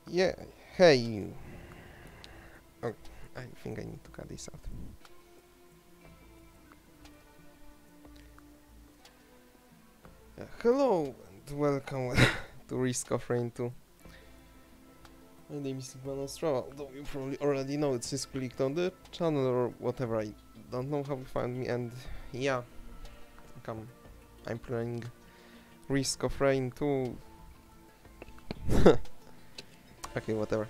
Yeah, hey you. Oh, I think I need to cut this out. Hello and welcome to Risk of Rain 2. My name is Spinel, though you probably already know it's just clicked on the channel or whatever. I don't know how you found me, and yeah, I'm playing Risk of Rain 2. Okay, whatever.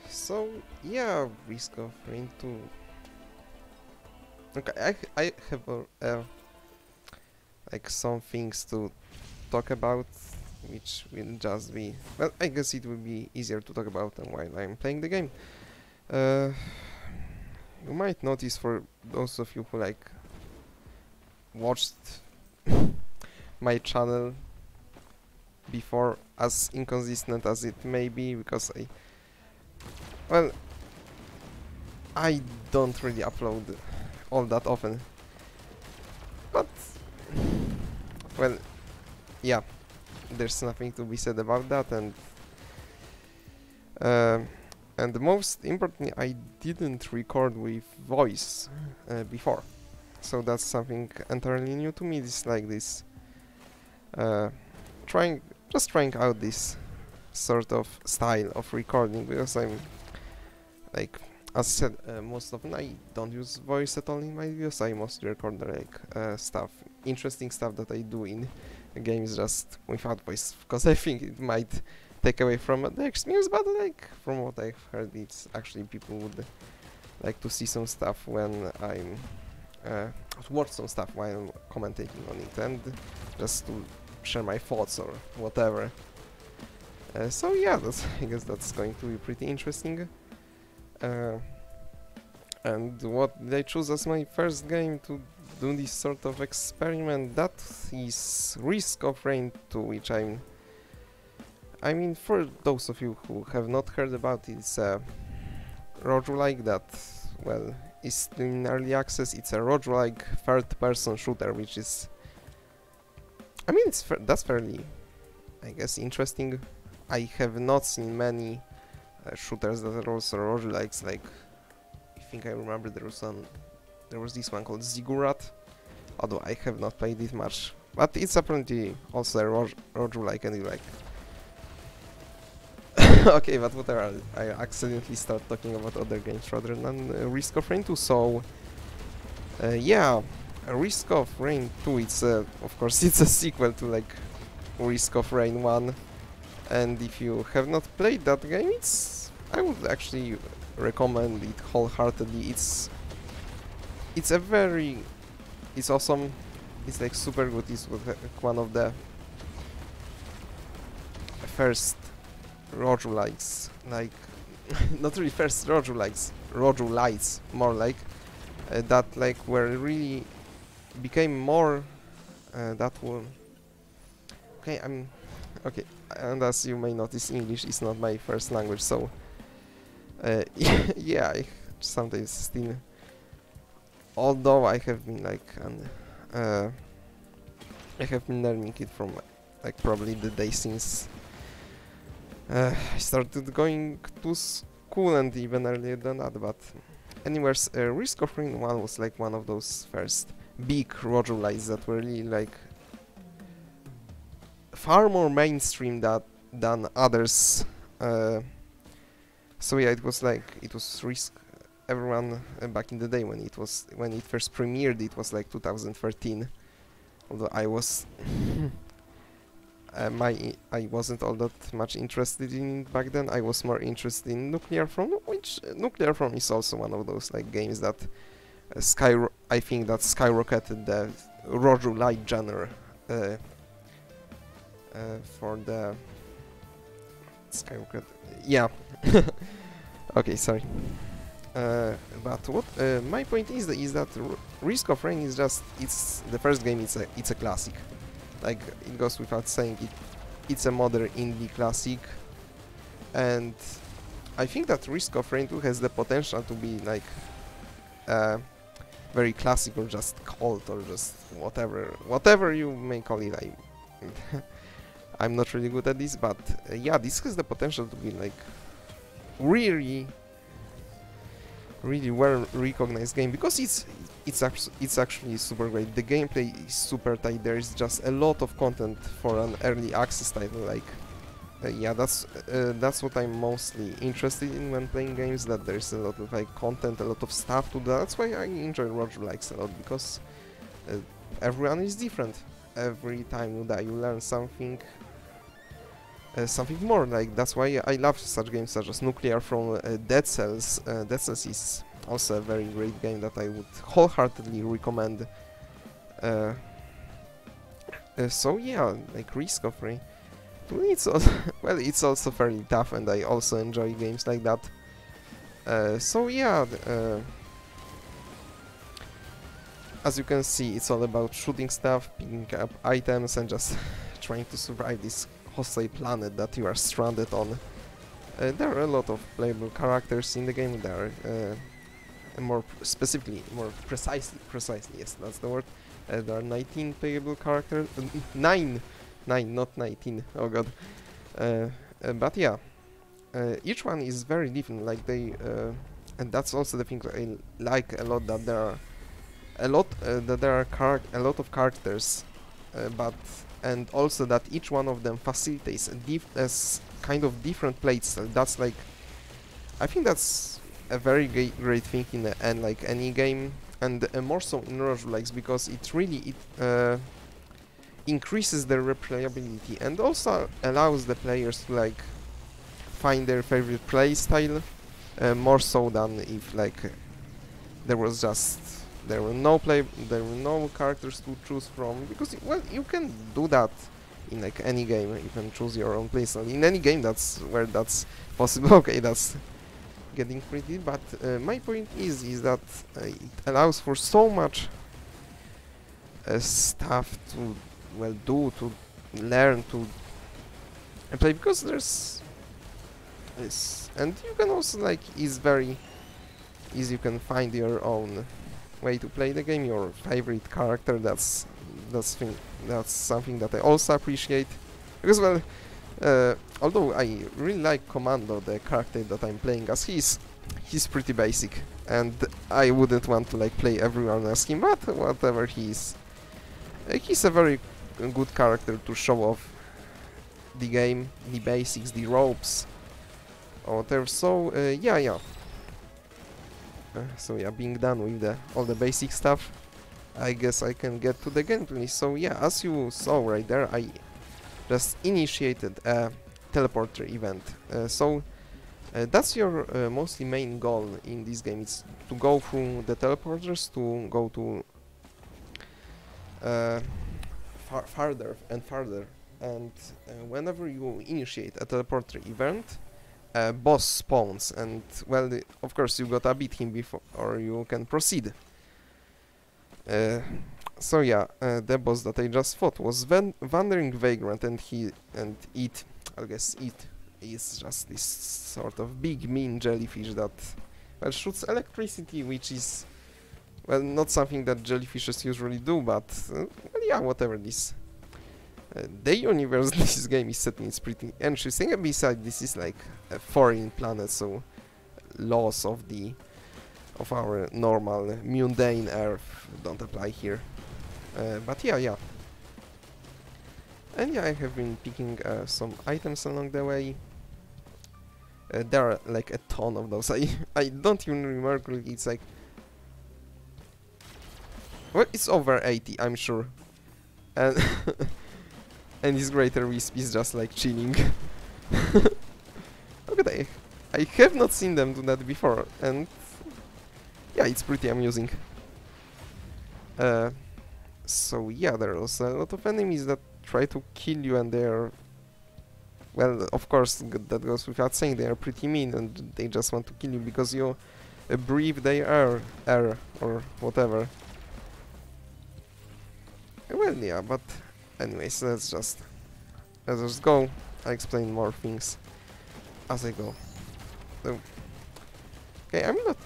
So yeah, Risk of Rain 2. Okay, I have like some things to talk about, which will just be, well, I guess it will be easier to talk about them while I'm playing the game. Uh, you might notice, for those of you who like watched my channel before, as inconsistent as it may be, because I don't really upload all that often, but well, yeah, there's nothing to be said about that, and most importantly, I didn't record with voice before, so that's something entirely new to me. This like this, trying out this sort of style of recording, because I'm like, as I said, most often I don't use voice at all in my videos. I mostly record like interesting stuff that I do in games just without voice, because I think it might take away from the experience, but like from what I've heard, it's actually people would like to see some stuff when I'm watch some stuff while commentating on it, and just to share my thoughts or whatever. So yeah, I guess that's going to be pretty interesting. And what did I choose as my first game to do this sort of experiment? That is Risk of Rain 2, which I mean, for those of you who have not heard about it, it's a roguelike that, well, is still in early access. It's a roguelike third-person shooter, which is, I mean, that's fairly, I guess, interesting. I have not seen many shooters that are also roguelikes. Like, I think I remember there was this one called Ziggurat, although I have not played it much, but it's apparently also a roguelike, and you like. Okay, but whatever, I accidentally start talking about other games rather than Risk of Rain 2, so yeah, Risk of Rain 2, it's of course it's a sequel to like Risk of Rain 1, and if you have not played that game, I would actually recommend it wholeheartedly. It's awesome, it's like super good. It's one of the first roguelikes, like not really first roguelites, more like that like were really became more that one. Okay, okay, and as you may notice, English is not my first language, so yeah, I sometimes still, although I have been like I have been learning it from like probably the day since I started going to school, and even earlier than that, but anyways, Risk of Rain 1 was like one of those first big roguelites that were really like far more mainstream than others. So yeah, it was Risk. Everyone back in the day when it first premiered, it was like 2013. Although I was I wasn't all that much interested in it back then. I was more interested in Nuclear Throne, which Nuclear Throne is also one of those like games that I think that skyrocketed the roguelike genre for the skyrocket. Yeah. Okay, sorry. But what my point is that Risk of Rain is it's the first game. It's a classic. Like, it goes without saying, it's a modern indie classic, and I think that Risk of Rain 2 has the potential to be like very classic, or just cult, or just whatever you may call it. I'm not really good at this, but yeah, this has the potential to be like really well recognized game, because it's actually super great. The gameplay is super tight. There is just a lot of content for an early access title. Like yeah, that's what I'm mostly interested in when playing games, that there's a lot of like content, a lot of stuff to do. That's why I enjoy roguelikes a lot, because everyone is different. Every time you die you learn something more. Like, that's why I love such games such as Nuclear from Dead Cells. Dead Cells is also a very great game that I would wholeheartedly recommend. So yeah, like Risk of Rain. To me it's also well, it's also fairly tough, and I also enjoy games like that. So yeah, as you can see, it's all about shooting stuff, picking up items, and just trying to survive this hostile planet that you are stranded on. There are a lot of playable characters in the game. There are more precisely, yes, that's the word. There are 19 playable characters. 9, not 19. Oh god. But yeah, each one is very different. Like and that's also the thing I like a lot, that there are a lot of characters, and also that each one of them facilitates a kind of different playstyle. That's like, I think that's a very great thing in like any game, and more so in roguelikes, because it really increases their replayability, and also allows the players to like find their favorite playstyle, more so than if like there were no characters to choose from, because well, you can do that in like any game. You can choose your own playstyle in any game. That's where that's possible. Okay, that's getting pretty, but my point is that it allows for so much stuff to to learn, to play, because there's this, and you can also like very easy, you can find your own way to play the game, your favorite character. That's something that I also appreciate, because well, although I really like Commando, the character that I'm playing as, he's pretty basic, and I wouldn't want to like play everyone as him, but whatever, he's a very good character to show off the game, the basics, the ropes, or whatever. So yeah. So yeah, being done with all the basic stuff, I guess I can get to the gameplay. So yeah, as you saw right there, I just initiated a teleporter event. That's your mostly main goal in this game. It's to go through the teleporters, to go to farther and farther. And whenever you initiate a teleporter event, boss spawns, and well, of course you gotta beat him before, or you can proceed. So yeah, the boss that I just fought was Wandering Vagrant, and it is just this sort of big mean jellyfish that well shoots electricity, which is well not something that jellyfishes usually do, but well, yeah, whatever. The universe this game is set in is pretty interesting, and besides, this is like a foreign planet, so laws of our normal mundane Earth don't apply here. But yeah. And yeah, I have been picking some items along the way. There are like a ton of those. I don't even remember, it's like, well, it's over 80, I'm sure. And and this greater wisp is just like chilling. Look at I have not seen them do that before, and yeah, it's pretty amusing. So yeah, there are also a lot of enemies that try to kill you, and they're, well, of course, that goes without saying, they are pretty mean, and they just want to kill you because you breathe their air or whatever. Well, yeah, but anyways, let's just go. I explain more things as I go. So, okay, I'm not.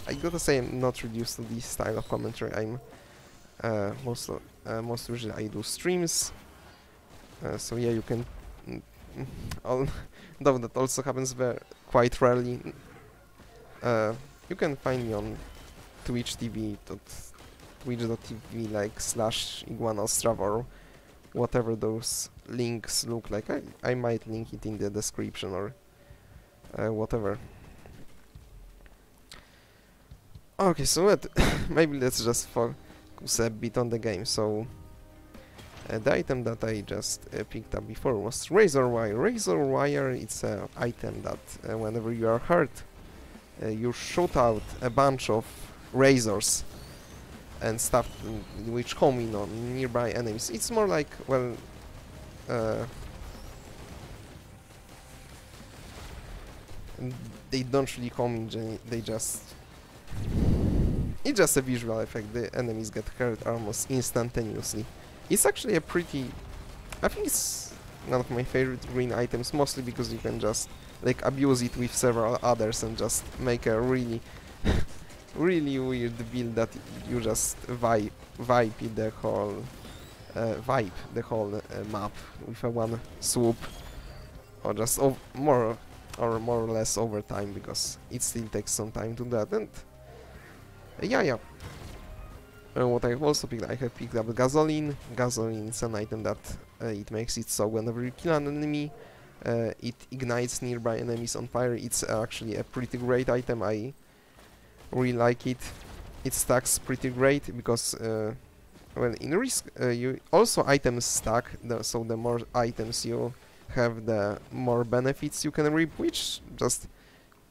I gotta say, I'm not reduced to this style of commentary. I'm most usually I do streams, So yeah, you can, though that also happens quite rarely. You can find me on Twitch TV, twitch.tv like /iguanastrava or whatever those links look like. I might link it in the description or whatever. Okay, so maybe let's just focus a bit on the game. So the item that I just picked up before was Razor Wire. Razor Wire, it's an item that whenever you are hurt, you shoot out a bunch of razors and stuff which home in on nearby enemies. It's more like, well, they don't really home in, they just... It's just a visual effect, the enemies get hurt almost instantaneously. It's actually a pretty... I think it's one of my favorite green items, mostly because you can just like abuse it with several others and just make a really really weird build that you just vibe the whole map with a one swoop, or just more or less over time, because it still takes some time to do that. And yeah. What I have also picked, I have picked up gasoline. Gasoline is an item that it makes it so whenever you kill an enemy, it ignites nearby enemies on fire. It's actually a pretty great item. I really like it. It stacks pretty great because, well, in Risk, you also items stack. So the more items you have, the more benefits you can reap, which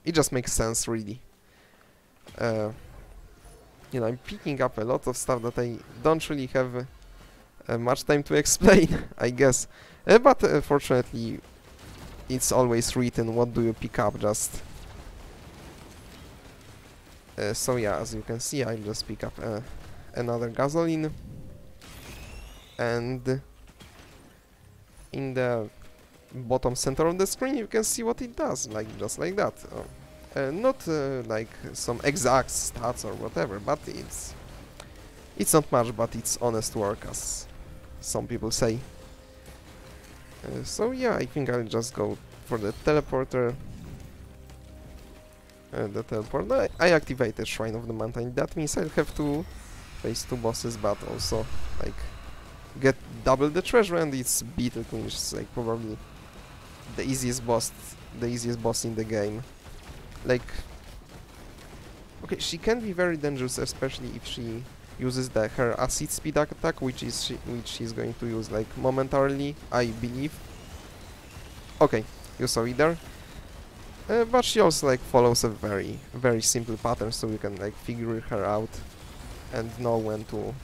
it just makes sense, really. You know, I'm picking up a lot of stuff that I don't really have much time to explain, I guess. But fortunately, it's always written what do you pick up, just... so yeah, as you can see, I just pick up another gasoline. And in the bottom center of the screen you can see what it does, like just like that. Not like some exact stats or whatever, but it's not much, but it's honest work, as some people say. So yeah, I think I'll just go for the teleporter. I activated Shrine of the Mountain. That means I'll have to face 2 bosses, but also like get double the treasure, and it's Beetle Queen, which is like probably the easiest boss in the game. Like, okay, she can be very dangerous, especially if she uses her acid speed attack, which she's going to use like momentarily, I believe. Okay, you saw it there. But she also like follows a very, very simple pattern, so you can like figure her out and know when to.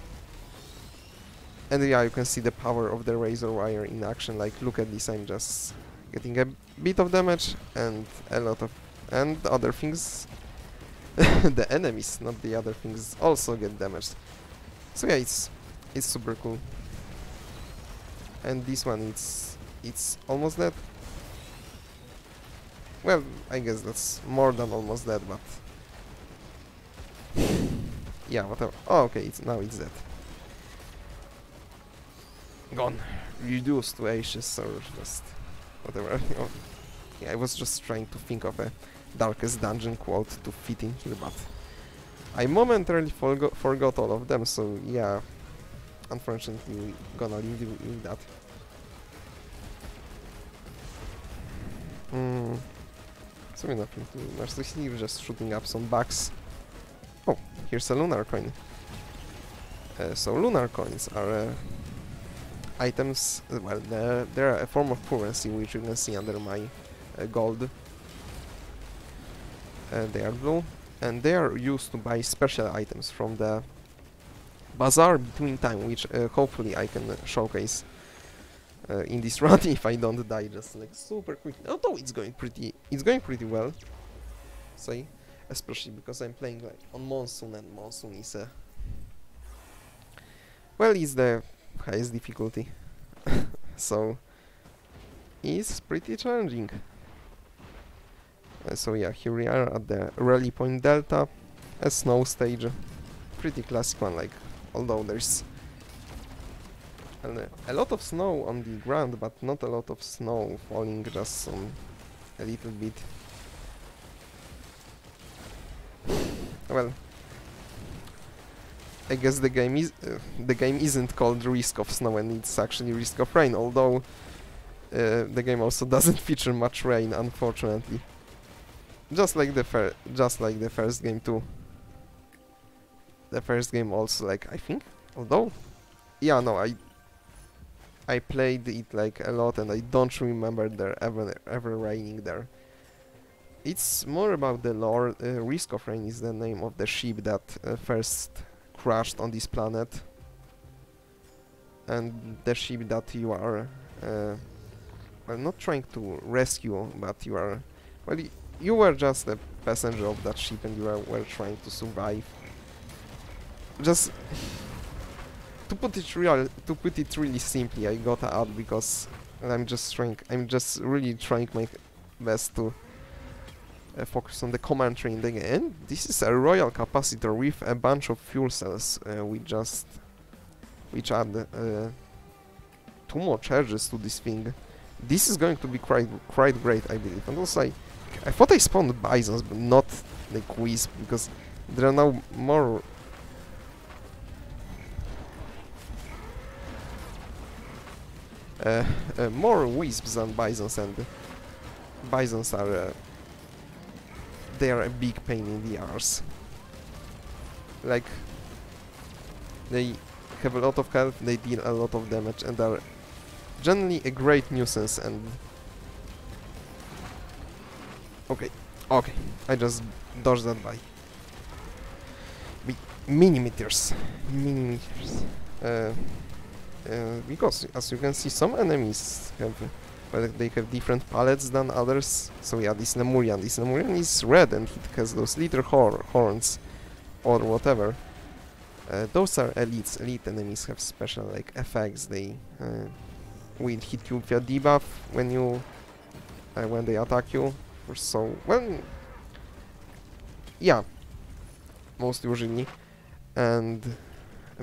And yeah, you can see the power of the Razor Wire in action. Like, look at this, I'm just getting a bit of damage and a lot of... And other things, the enemies, not the other things, also get damaged. So yeah, it's super cool. And this one, it's almost dead. Well, I guess that's more than almost dead, but yeah, whatever. Oh, okay, now it's dead. Gone, reduced to ashes, or just whatever. Yeah, I was just trying to think of a Darkest Dungeon quote to fit in here, but I momentarily forgot all of them, so yeah, unfortunately we're gonna leave you with that. So nothing too much to see, we're just shooting up some bugs. Oh, here's a lunar coin. So lunar coins are items, well, they're a form of currency, which you can see under my gold. They are blue, and they are used to buy special items from the bazaar between time, which hopefully I can showcase in this run if I don't die just like super quickly. Although it's going pretty well, say, especially because I'm playing like on Monsoon, and Monsoon is well, it's the highest difficulty, so it's pretty challenging. So yeah, here we are at the Rally Point Delta, a snow stage, pretty classic one. Like, although there's And a lot of snow on the ground, but not a lot of snow falling, just some a little bit. Well, I guess the game isn't called Risk of Snow, and it's actually Risk of Rain, although the game also doesn't feature much rain, unfortunately. Just like the first game too. The first game also, like, I think, although, yeah, no, I played it like a lot, and I don't remember there ever raining there. It's more about the lore. Risk of Rain is the name of the ship that first crashed on this planet, and the ship that you are, well, not trying to rescue, but you are, well, you were just a passenger of that ship, and you were trying to survive. Just to put it really simply, I got out because I'm just really trying my best to focus on the commentary in the game. And this is a royal capacitor with a bunch of fuel cells, which add 2 more charges to this thing. This is going to be quite great, I believe. And also, I thought I spawned bisons, but not like wisp, because there are now more. More wisps than bisons, and bisons are they are a big pain in the arse. Like, they have a lot of health, they deal a lot of damage, and are generally a great nuisance. And okay, I just dodged that by millimeters. Because, as you can see, some enemies have, well, they have different palettes than others. So yeah, this Lemurian is red, and it has those little horns, or whatever. Those are elites. Elite enemies have special, like, effects. They will hit you with a debuff when they attack you. So, well, yeah, most usually. And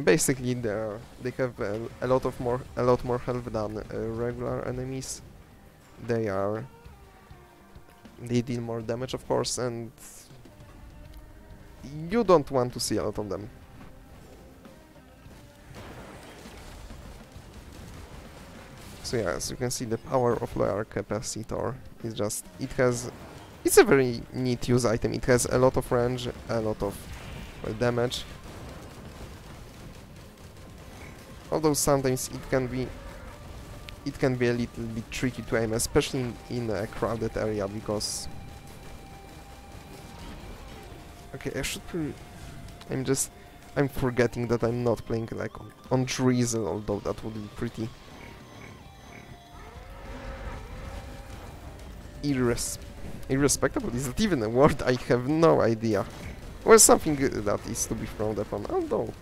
basically, they have a lot more health than regular enemies. They deal more damage, of course, and you don't want to see a lot of them. So yeah, as you can see, the power of loyal capacitor is just, it's a very neat use item. It has a lot of range, a lot of, well, damage. Although sometimes it can be a little bit tricky to aim, especially in a crowded area, because... Okay, I'm forgetting that I'm not playing, like, on Drizzle, although that would be pretty... irrespectable. Is that even a word? I have no idea. Well, something that is to be frowned upon, although...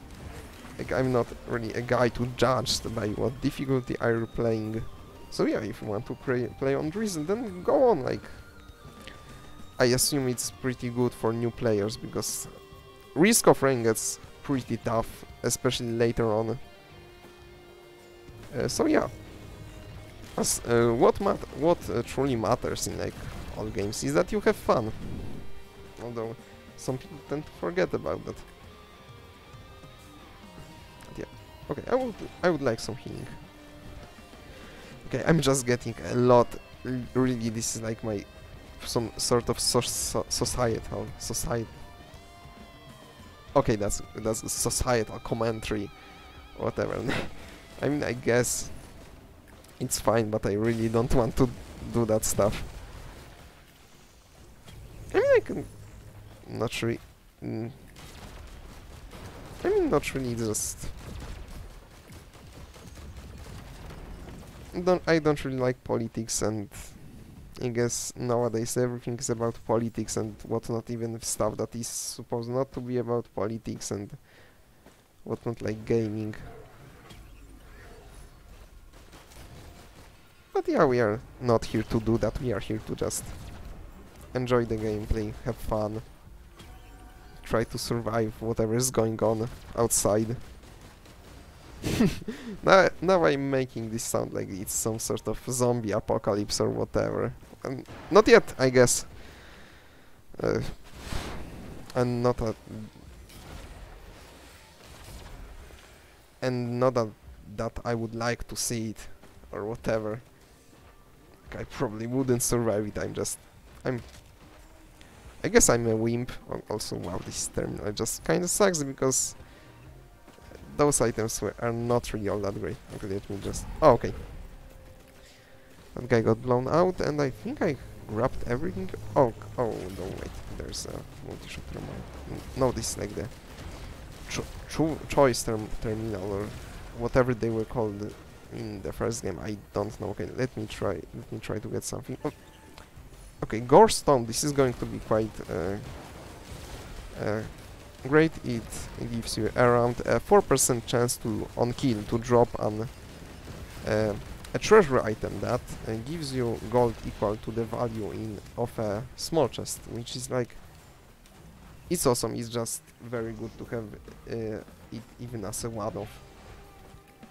Like, I'm not really a guy to judge by what difficulty are you playing. So yeah, if you want to play on Drizzle, then go on. Like, I assume it's pretty good for new players, because Risk of Rain gets pretty tough, especially later on. So yeah, what truly matters in, like, all games is that you have fun. Although some people tend to forget about that. Yeah. Okay, I would like some healing. Okay, I'm just getting a lot. Really, this is like some sort of societal. Okay, that's societal commentary, whatever. I mean, I guess it's fine, but I really don't want to do that stuff. I mean, I can not really. I mean, not really. Just I don't really like politics, and I guess nowadays everything is about politics and whatnot, even stuff that is supposed not to be about politics and whatnot, like gaming. But yeah, we are not here to do that. We are here to just enjoy the gameplay, have fun, try to survive whatever is going on outside. Now I'm making this sound like it's some sort of zombie apocalypse or whatever. Not yet, I guess. Uh, and not a... And not that I would like to see it, or whatever. Like, I probably wouldn't survive it, I guess I'm a wimp. Also, wow, this terminal just kinda sucks because those items are not really all that great. Okay, let me just... Oh, okay. That guy got blown out, and I think I grabbed everything. Oh, no, wait. There's a multi-shot terminal. No, this is like the choice terminal, or whatever they were called in the first game. I don't know. Okay, let me try to get something. Oh. Okay, Gore Stone. This is going to be quite great. It gives you around a 4% chance on kill to drop on a treasure item that gives you gold equal to the value of a small chest, which is like, it's awesome. It's just very good to have it even as a one-off.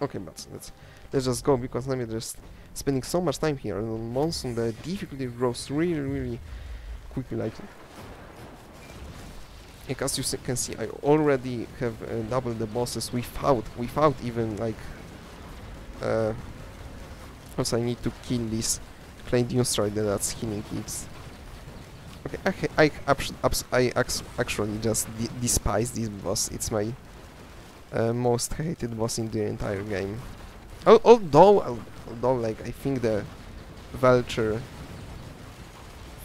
Okay, but let's just go, because I'm just spending so much time here, and on Monsoon the difficulty grows really quickly. Like as you can see, I already have doubled the bosses without even like. Also, I need to kill this Clay Strider that's healing hits. Okay, I actually just despise this boss. It's my most hated boss in the entire game. Although, like, I think the vulture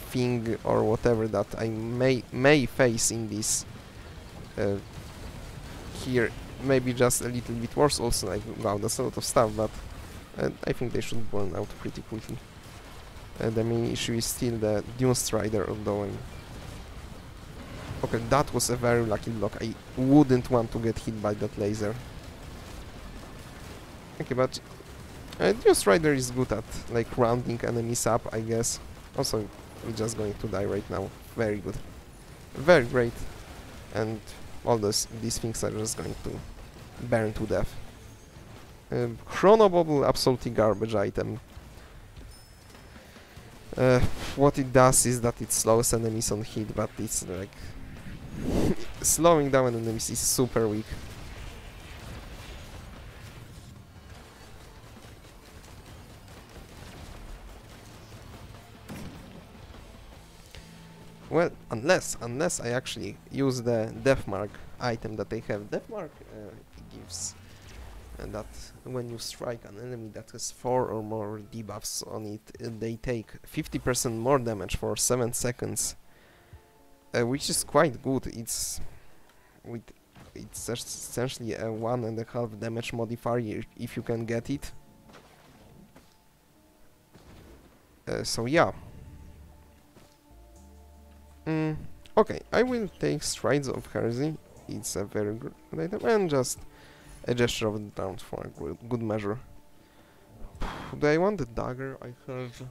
thing or whatever that I may face in this here, maybe just a little bit worse. Also, like, wow, that's a lot of stuff, but I think they should burn out pretty quickly. The main issue is still the Dune Strider, although okay, that was a very lucky block. I wouldn't want to get hit by that laser. Okay, but Dune Strider is good at like rounding enemies up, I guess. Also, we're just going to die right now. Very good. Very great. And all these things are just going to burn to death. Chrono Bubble, absolutely garbage item. What it does is that it slows enemies on hit, but it's like... slowing down enemies is super weak. Well, unless I actually use the Death Mark item that they have. Death Mark gives that when you strike an enemy that has 4 or more debuffs on it, they take 50% more damage for 7 seconds, which is quite good. It's essentially a 1.5 damage modifier if you can get it. So yeah. Okay, I will take Strides of Heresy. It's a very good item, and just a Gesture of the Drowned for a good measure. Do I want the dagger? I have...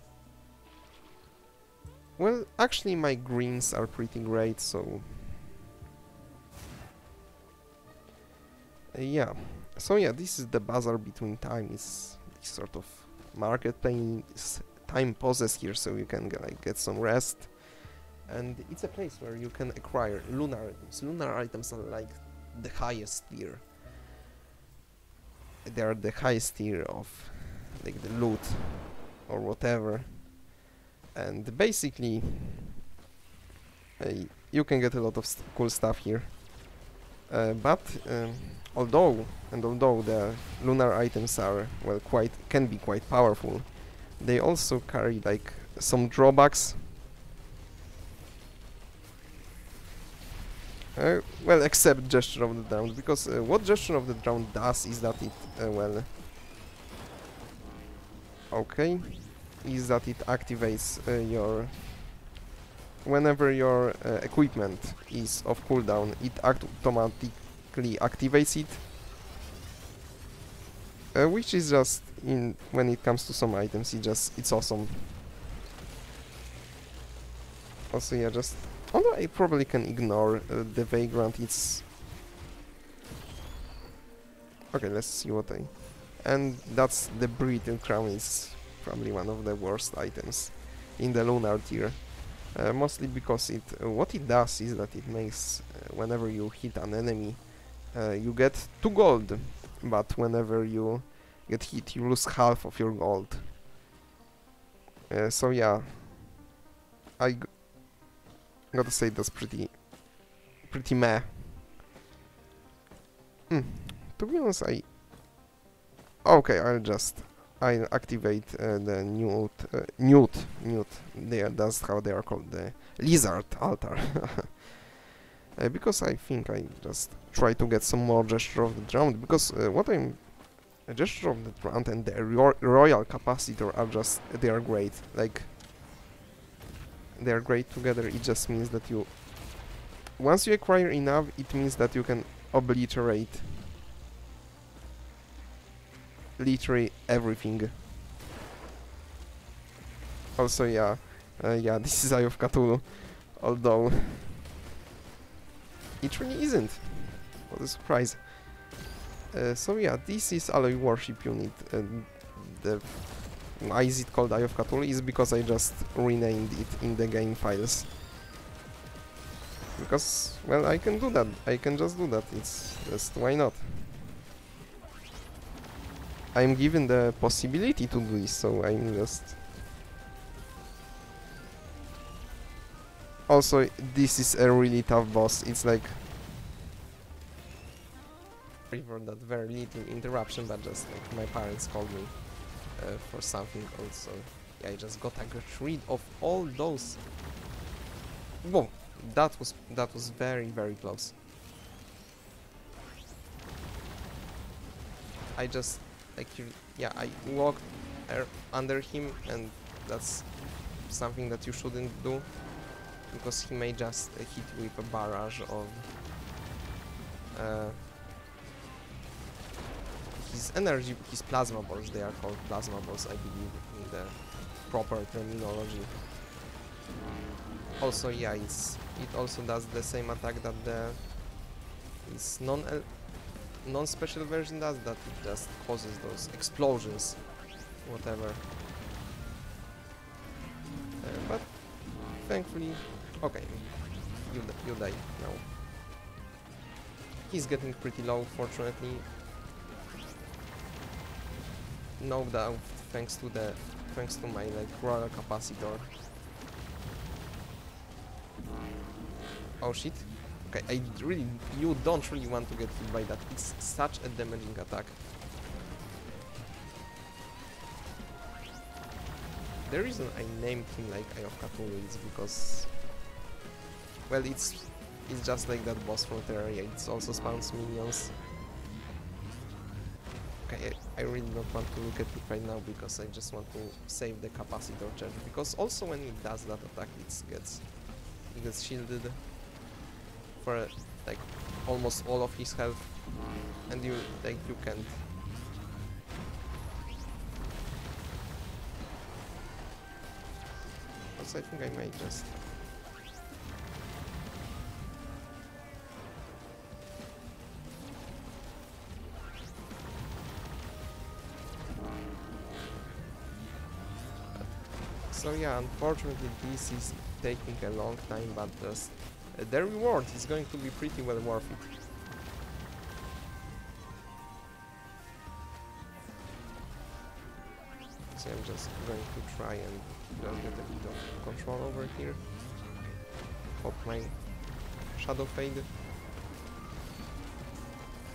Well, actually my greens are pretty great, so... yeah. So yeah, this is the bazaar between time. It's this sort of marketplace. Time pauses here, so you can get some rest. And it's a place where you can acquire lunar items. Lunar items are like the highest tier. They are the highest tier of like the loot or whatever. And basically you can get a lot of cool stuff here. But although the lunar items are, well, can be quite powerful, they also carry like some drawbacks. Well, except Gesture of the Drowned, because what Gesture of the Drowned does is that it, well... okay, is that it activates your... whenever your equipment is off cooldown, it automatically activates it. Which is just, when it comes to some items, it's awesome. Also, yeah, just... although I probably can ignore the Vagrant, it's... Okay, let's see what I... And that's the Brittle Crown is probably one of the worst items in the Lunar tier. Mostly because it what it does is that it makes whenever you hit an enemy you get 2 gold, but whenever you get hit you lose half of your gold. So yeah, gotta say that's pretty meh. To be honest, okay, I activate the newt. That's how they are called, the lizard altar. Because I think I just try to get some more gesture of the drowned, because a gesture of the drowned and the royal capacitor are just, they are great. Like, they are great together. It just means that once you acquire enough, it means that you can obliterate literally everything. Also, yeah, this is Eye of Cthulhu, although it really isn't. What a surprise. So yeah, this is Alloy Warship Unit. Why is it called Eye of Cthulhu? Is because I just renamed it in the game files. Because, well, I can do that. I can just do that. It's just, why not? I'm given the possibility to do this, so I'm just... Also, this is a really tough boss. It's like... Sorry for that very little interruption, but just like my parents called me for something also. Yeah, I just gotta get rid of all those... Whoa! That was very close. I just... yeah, I walked under him, and that's something that you shouldn't do, because he may just hit you with a barrage of his energy, his plasma balls. They are called plasma balls, I believe, in the proper terminology. Also, yeah, it also does the same attack that its non-special version does, that it just causes those explosions, whatever. But thankfully, okay, you die now. He's getting pretty low, fortunately. No doubt, thanks to my like royal capacitor. Oh shit. Okay, you don't really want to get hit by that. It's such a damaging attack. The reason I named him like Eye of Cthulhu is because, well, it's just like that boss from Terraria. It also spawns minions. Okay, I really don't want to look at it right now because I just want to save the capacitor charge. Because also when it does that attack, it gets shielded for like almost all of his health, and you can't. Also, I think I might just. So yeah, unfortunately this is taking a long time, but just the reward is going to be pretty well worth it. So I'm just going to try and just get a bit of control over here. Pop my Shadow Fade.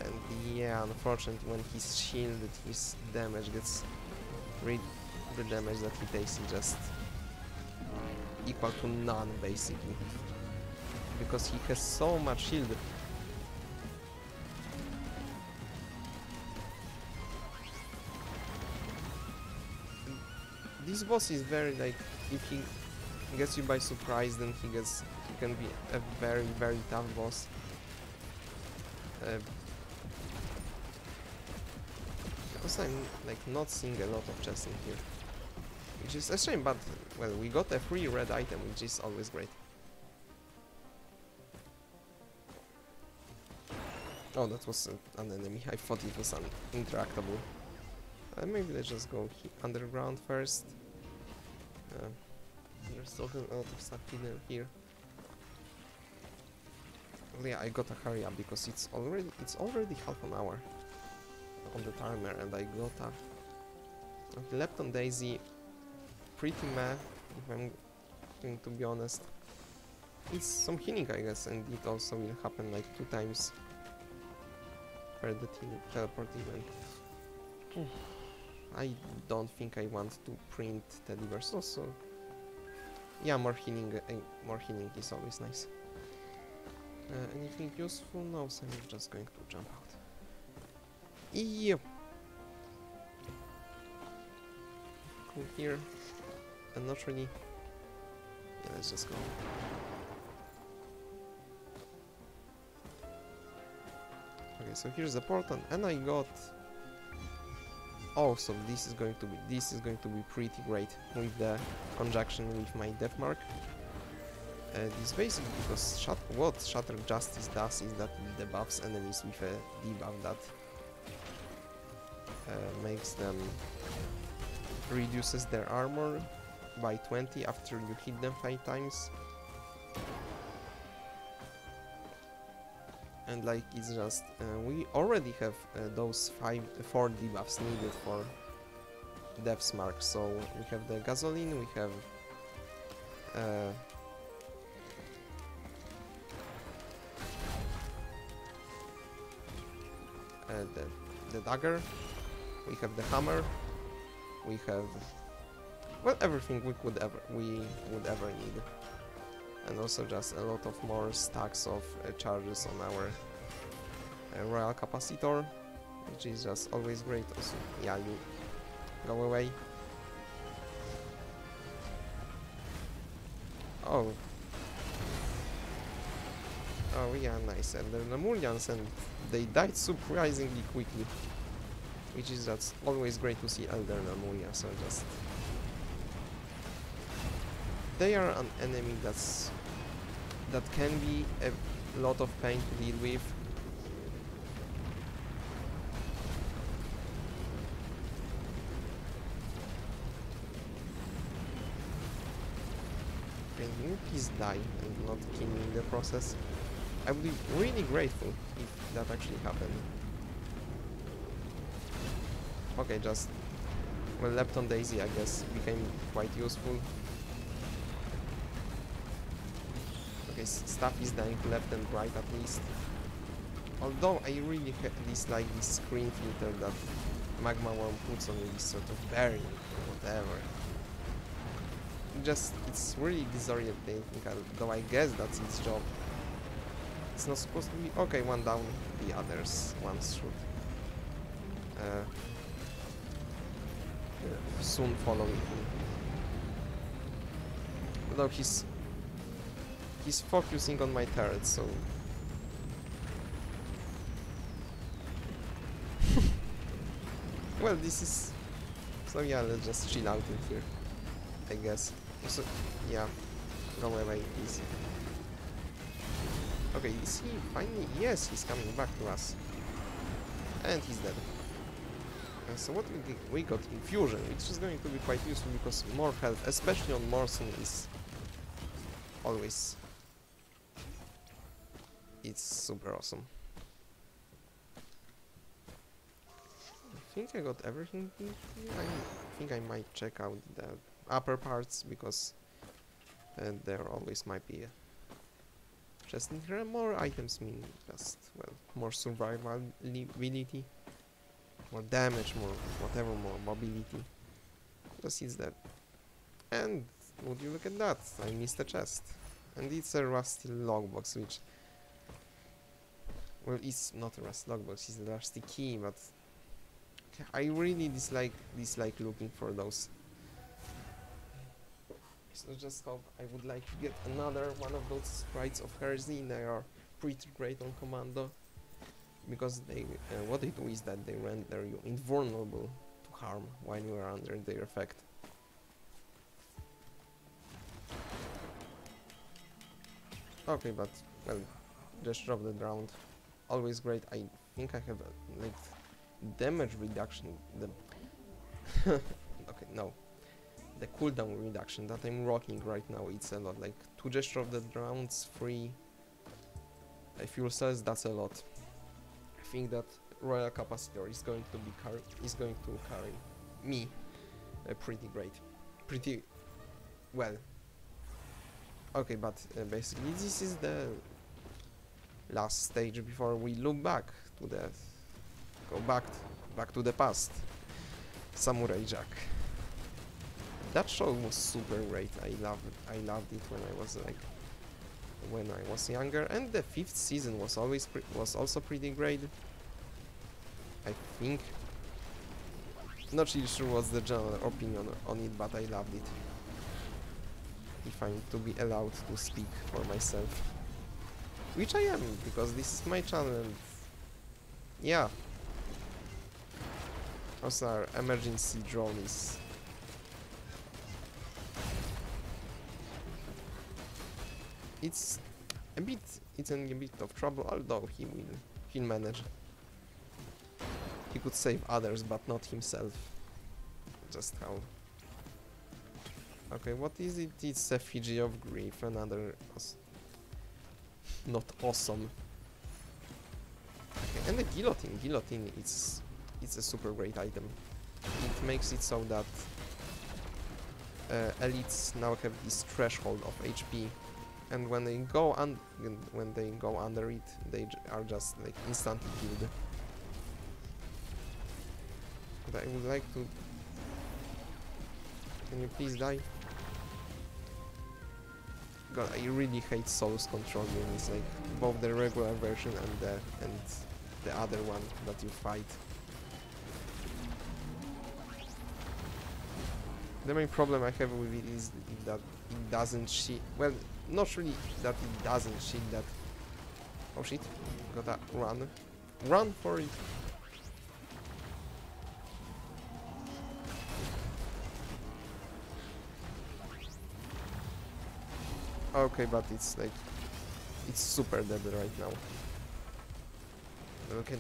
And yeah, unfortunately when he's shielded, his damage gets the damage that he takes is just equal to none, basically, because he has so much shield. This boss is very like, if he gets you by surprise, then he can be a very tough boss. Because I'm like not seeing a lot of chests in here, which is a shame, but well, we got a free red item, which is always great. Oh, that was an enemy. I thought it was interactable. Maybe let's just go underground first. There's still a lot of stuff hidden here. Well, yeah, I gotta hurry up because it's already half an hour on the timer, and I gotta. Okay, Lepton Daisy, pretty meh, if I'm going to be honest. It's some healing, I guess, and it also will happen like 2 times per the teleport event. I don't think I want to print Teddy Bears also. Yeah, more healing is always nice. Anything useful? No, so I'm just going to jump out. Yep. Cool here. And not really. Yeah, let's just go. Okay, so here's the portal, and I got. Oh, so this is going to be pretty great with the conjunction with my death mark. This basically because what Shatter Justice does is that it debuffs enemies with a debuff that makes them reduces their armor by 20 after you hit them 5 times. And like it's just we already have those 4 debuffs needed for Death's Mark. So we have the gasoline, we have the dagger, we have the hammer, we have well everything we would ever need. And also just a lot of more stacks of charges on our Royal Capacitor, which is just always great. Also, yeah, you go away. Oh. Oh yeah, nice. And the Lemurians, and they died surprisingly quickly, which is just always great to see Elder Lemuria. So just they are an enemy that can be a lot of pain to deal with. Can you please die and not kill me in the process? I would be really grateful if that actually happened. Okay, just well, Lepton Daisy I guess became quite useful. Okay, stuff is dying left and right at least. Although I really dislike this screen filter that Magma Worm puts on this sort of bearing or whatever. It's really disorientating, though I guess that's its job. It's not supposed to be... Okay, one down, the others once should soon follow him. Although he's focusing on my turret, so... Well, this is... So yeah, let's just chill out in here, I guess. So, yeah, go away, easy. Okay, is he finally... Yes, he's coming back to us. And he's dead. So what we got? Infusion, which is going to be quite useful because more health, especially on Morrison, is always... It's super awesome. I think I got everything in here. I think I might check out the upper parts because there always might be a chest in here. More items mean just, well, more survivability, more damage, more whatever, more mobility. Just it's that. And would you look at that? I missed a chest. And it's a rusty logbox, which... Well, it's not a rusty logbox, it's a rusty key, but... I really dislike looking for those. So just hope I would like to get another one of those sprites of Heresy. They are pretty great on Commando. Because they, what they do is that they render you invulnerable to harm while you are under their effect. Okay, but, well, just drop the round always great. I think I have like damage reduction. The okay, no, the cooldown reduction that I'm rocking right now. It's a lot. Like 2 gesture of the rounds, 3 fuel cells. That's a lot. I think that royal capacitor is going to carry me pretty great, pretty well. Okay, but basically this is the last stage before we look back to the back to the past. Samurai Jack. That show was super great. I loved it when I was younger, and the 5th season was also pretty great. I think. Not really sure what's the general opinion on it, but I loved it. If I'm to be allowed to speak for myself. Which I am, because this is my channel and yeah. Also our emergency drone is it's in a bit of trouble, although he'll manage. He could save others but not himself. Just how. Okay, what is it? It's Effigy of Grief, another not awesome. Okay, and the guillotine. Guillotine, it's a super great item. It makes it so that elites now have this threshold of HP, and when they go under it, they are just like instantly killed. But I would like to. Can you please die? God, I really hate Souls control units, like both the regular version and the other one that you fight. The main problem I have with it is that it doesn't shield. Well, not really that it doesn't shield that. Oh shit! Gotta run, run for it. Okay, but it's like it's super dead right now. Okay,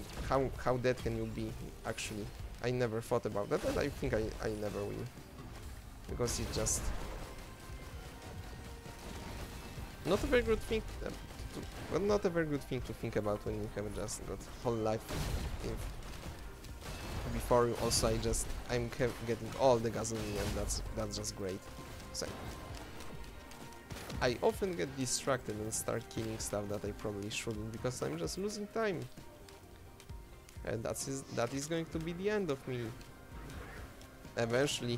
how dead can you be? Actually, I never thought about that, and I think I never will, because it's just not a very good thing. Well, not a very good thing to think about when you have just got whole life before you. Also, I'm getting all the gasoline, and that's just great. So I often get distracted and start killing stuff that I probably shouldn't, because I'm just losing time. And that is going to be the end of me. Eventually.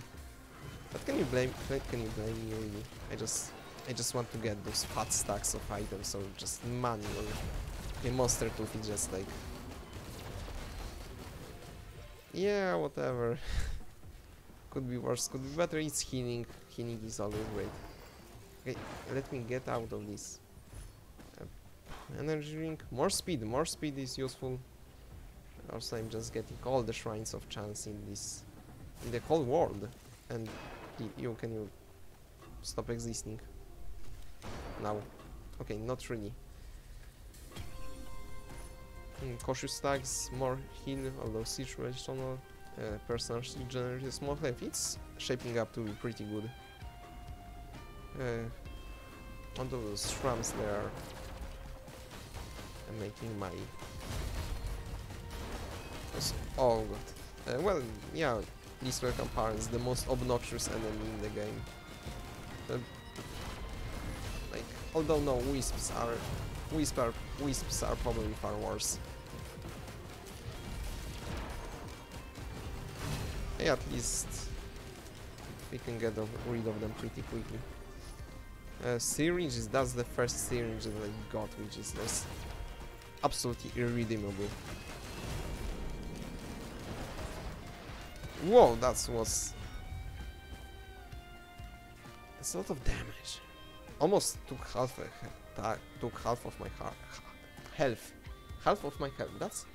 But can you blame me really? I just want to get those fat stacks of items, so just manual. Okay, Monster Tooth is just like, yeah, whatever. Could be worse, could be better. It's healing. Healing is always great. Okay, let me get out of this. Energy ring. More speed. More speed is useful. Also, I'm just getting all the shrines of chance in the whole world. And can you stop existing? Now. Okay, not really. Cautious stacks, more heal, although situational. Personal generates more health. It's shaping up to be pretty good. On those shrams there, I'm making my. Oh god. Well, yeah, least welcome parents, the most obnoxious enemy in the game. Like, although no, wisps are probably far worse. Yeah, at least we can get rid of them pretty quickly. Syringes, that's the first syringe that I got, which is just absolutely irredeemable. Whoa, that's a lot of damage. Almost took half of my health. Half of my health.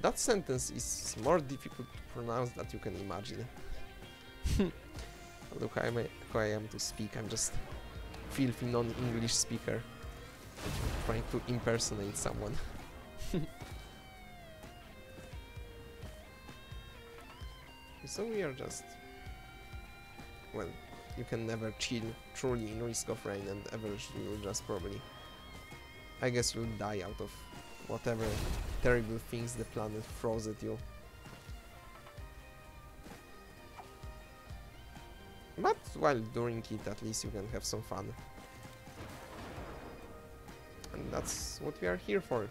That sentence is more difficult to pronounce than you can imagine. Look how I am to speak. I'm just filthy non-English speaker. trying to impersonate someone. So we are just... Well, you can never chill truly in Risk of Rain, and eventually you'll just probably... I guess you'll die out of whatever terrible things the planet throws at you. But while doing it, at least you can have some fun. And that's what we are here for.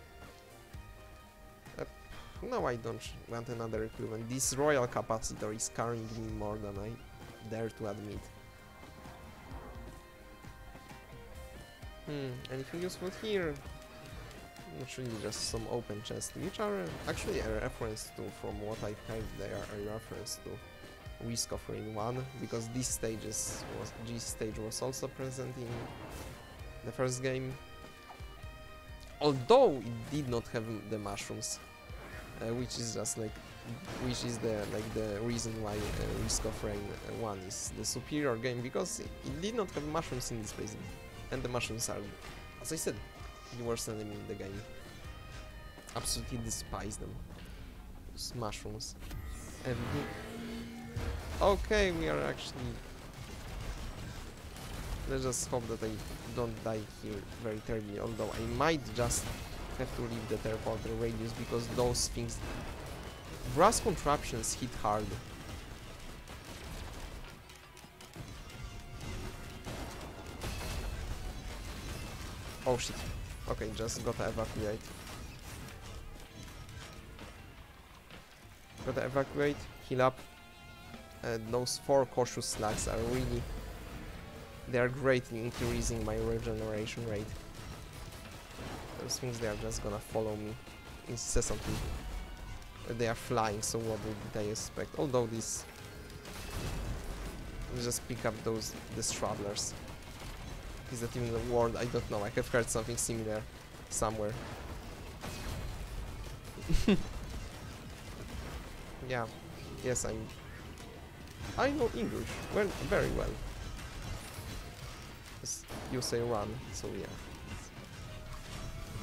No, I don't want another equipment. This royal capacitor is carrying me more than I dare to admit. Anything useful here? Actually, just some open chests, which are actually a reference to, from what I've heard, they are a reference to Risk of Rain 1, because this stage was also present in the first game. Although it did not have the mushrooms, which is just like, the reason why Risk of Rain 1 is the superior game, because it did not have mushrooms in this place, and the mushrooms are, as I said, the worst enemy in the game. Absolutely despise them. Those mushrooms. Okay, we are actually... Let's just hope that I don't die here very terribly, although I might just have to leave the teleporter radius, because those things... Brass contraptions hit hard. Oh shit. Okay, just gotta evacuate. Gotta evacuate, heal up. Those 4 cautious slugs are really... They are greatly increasing my regeneration rate. Those things, they are just gonna follow me incessantly. They are flying, so what would they expect? Although this... Let's just pick up the Straddlers. Is that even a word? I don't know. I have heard something similar somewhere. Yeah. Yes, I know English. Well, very well. You say run, so yeah.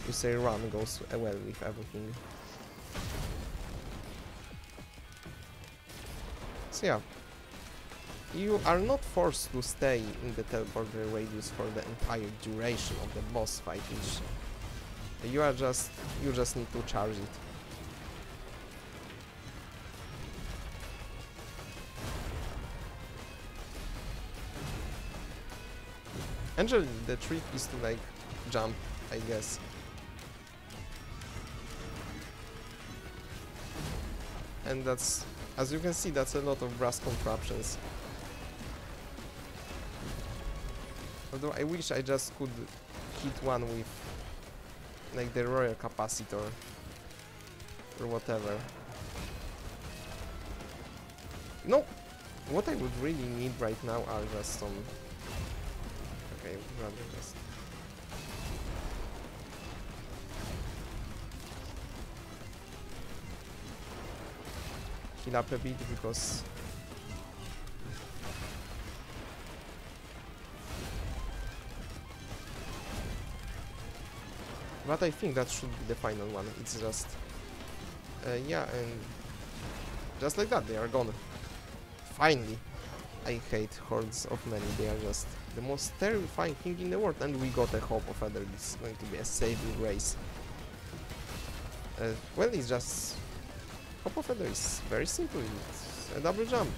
You say run goes well with everything. So yeah. You are not forced to stay in the teleporter radius for the entire duration of the boss fight, which you just need to charge it. Actually, the trick is to like jump, I guess. And that's, as you can see, that's a lot of brass contraptions. Although I wish I just could hit one with like the royal capacitor or whatever. No! What I would really need right now are just some... Okay, rather just... heal up a bit, because... But I think that should be the final one. It's just... yeah, and... just like that, they are gone. Finally! I hate hordes of many, they are just the most terrifying thing in the world, and we got a hope of other. This is going to be a saving grace. Well, it's just... Hope of Feather is very simple, it's a double jump.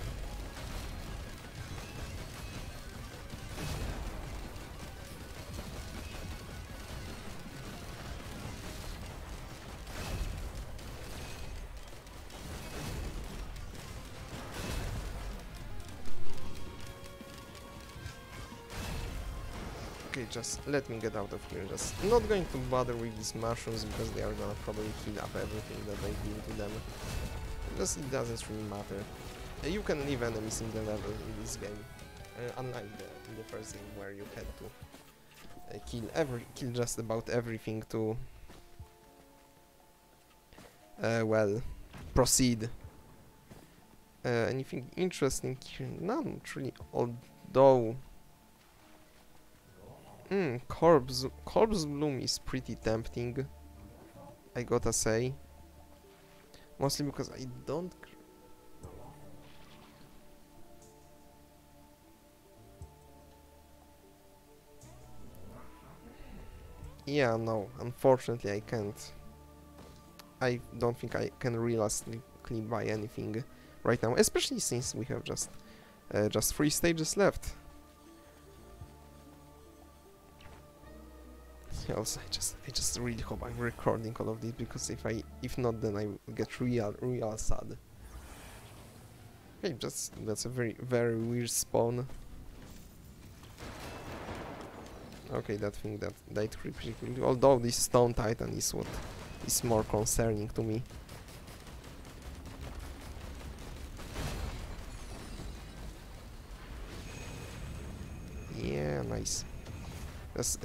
Okay, just let me get out of here. Just not going to bother with these mushrooms because they are gonna probably heal up everything that I give to them. Just it doesn't really matter. You can leave enemies in the level in this game, unlike in the first game where you had to kill just about everything to well, proceed. Anything interesting here? None, truly. Although Corpse Bloom is pretty tempting, I gotta say. Mostly because I don't... Yeah, no, unfortunately I can't. I don't think I can realistically buy anything right now, especially since we have just 3 stages left. Also, I just really hope I'm recording all of this, because if not, then I will get real sad. Okay, that's a very weird spawn. Okay, that thing that died pretty quickly. Although this Stone Titan is what is more concerning to me. Yeah, nice. That's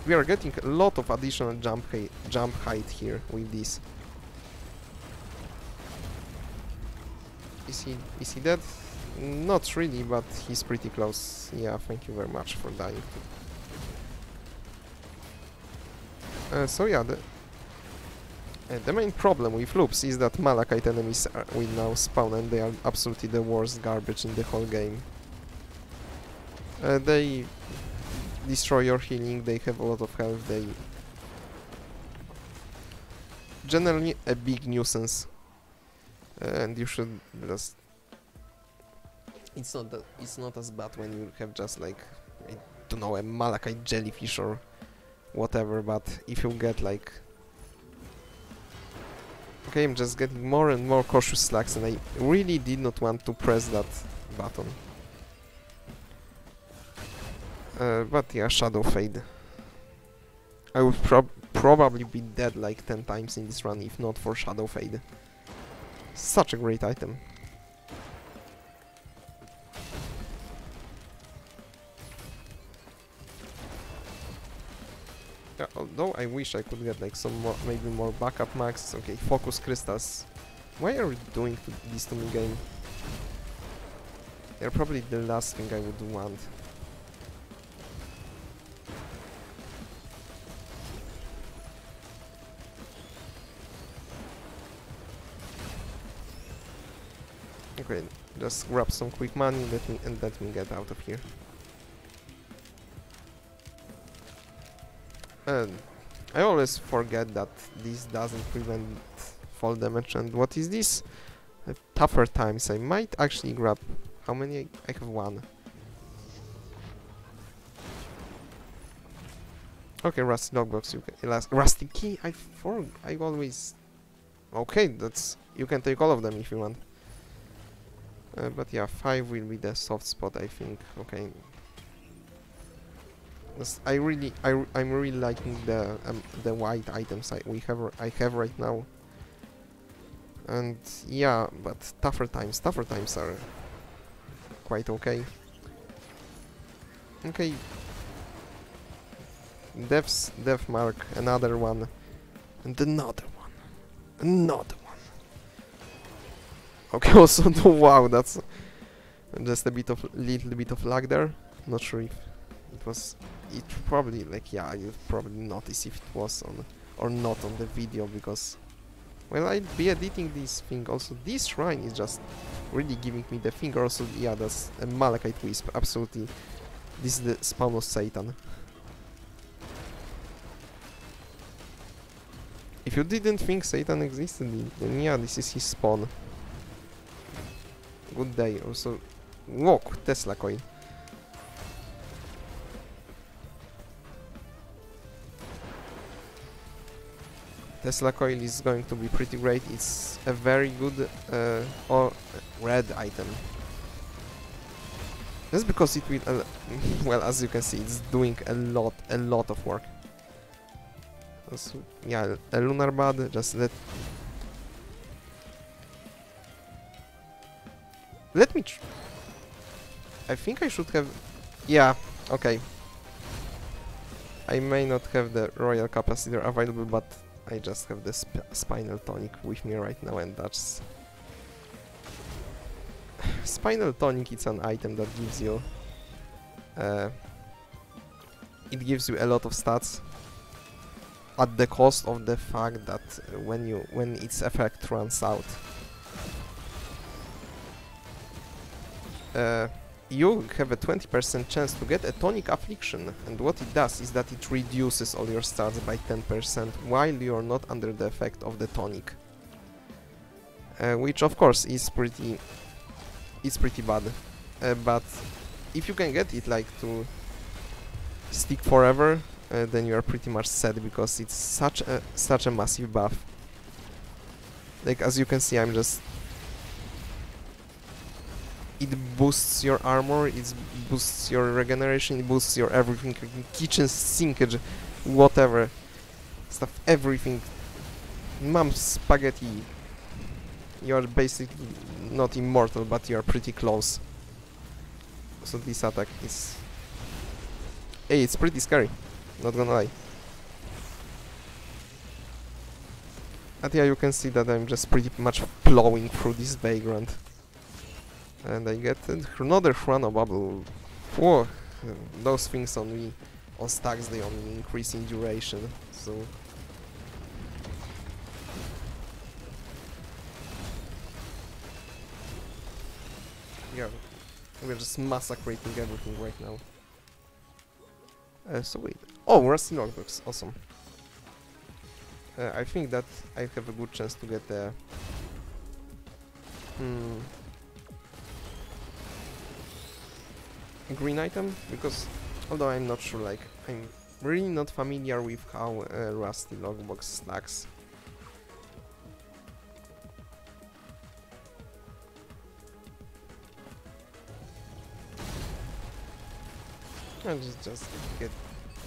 we are getting a lot of additional jump height here with this. Is he dead? Not really, but he's pretty close. Yeah, thank you very much for dying. So yeah, the main problem with loops is that Malachite enemies will now spawn, and they are absolutely the worst garbage in the whole game. They destroy your healing, they have a lot of health, they... Generally a big nuisance. And you should just... It's not as bad when you have just like, I don't know, a Malachite jellyfish or whatever, but if you get like... Okay, I'm just getting more and more cautious slacks, and I really did not want to press that button. But yeah, Shadow Fade. I would probably be dead like 10 times in this run if not for Shadow Fade. Such a great item. Yeah, although I wish I could get like some more, maybe more backup max. Okay, focus crystals. Why are you doing this to me, game? They're probably the last thing I would want. Okay, just grab some quick money, let me get out of here. And I always forget that this doesn't prevent fall damage. And what is this? Tougher times. I might actually grab... How many? I have 1. Okay, rusty dogbox. You can rusty key. I always... Okay, that's... You can take all of them if you want. But yeah, 5 will be the soft spot, I think. Okay. I'm really liking the white items I have right now. And yeah, but tougher times are quite okay. Okay. Death mark, another one, and another one, another one. Okay, also, wow, that's just little bit of lag there. Not sure if it was. It probably, like, yeah, you'd probably notice if it was on or not on the video, because, well, I'd be editing this thing. Also, this shrine is just really giving me the finger. Also, yeah, that's a Malachite Wisp. Absolutely, this is the spawn of Satan. If you didn't think Satan existed, then yeah, this is his spawn. Good day. Also, whoa, Tesla coin. Tesla coil is going to be pretty great. It's a very good or red item. Just because it will, well, as you can see, it's doing a lot of work. Also, yeah, a lunar bud. Just let me. I think I should have. Yeah. Okay. I may not have the royal capacitor available, but I just have the Spinel tonic with me right now, and that's... Spinel tonic, it's an item that gives you... it gives you a lot of stats at the cost of the fact that when its effect runs out, you have a 20% chance to get a tonic affliction, and what it does is that it reduces all your stats by 10% while you're not under the effect of the tonic, which of course is pretty bad, but if you can get it like to stick forever, then you are pretty much set, because it's such a massive buff. Like, as you can see, I'm just... It boosts your armor, it boosts your regeneration, it boosts your everything, kitchen sinkage, whatever stuff, everything. Mom spaghetti. You are basically not immortal, but you are pretty close. So this attack is... Hey, it's pretty scary, not gonna lie. But yeah, you can see that I'm just pretty much plowing through this vagrant. And I get another Chrono Bubble. Whoa, those things on stacks, they only increase in duration, so... Yeah, we're just massacring everything right now. So wait. Oh, Rusty Notebooks, awesome. I think that I have a good chance to get the... a green item, because although I'm not sure, like, I'm really not familiar with how Rusty Logbox stacks. I'll just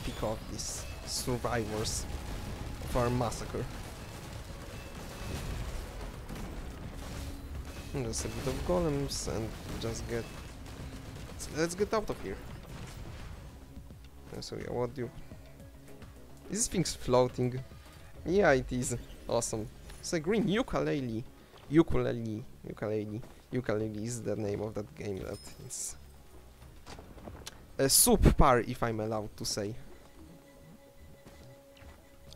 pick off these survivors of our massacre. And just a bit of golems and just get... Let's get out of here. So yeah, what do you... Is this thing's floating? Yeah, it is. Awesome. It's a green ukulele. Ukulele is the name of that game. That it's... a subpar, if I'm allowed to say.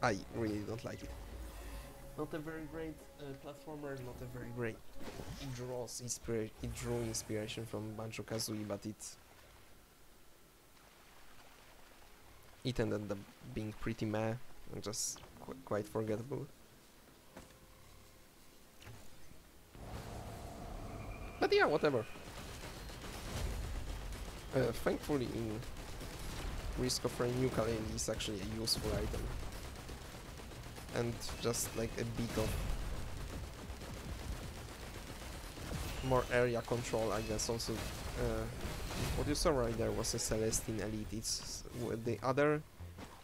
I really don't like it. Not a very great platformer, not a very great... It drew inspiration from Banjo-Kazooie, but it ended up being pretty meh and just quite forgettable. But yeah, whatever. Thankfully, in Risk of Rain, ukulele is actually a useful item. And just like a bit of more area control, I guess. Also, what you saw right there was a Celestine Elite. It's the other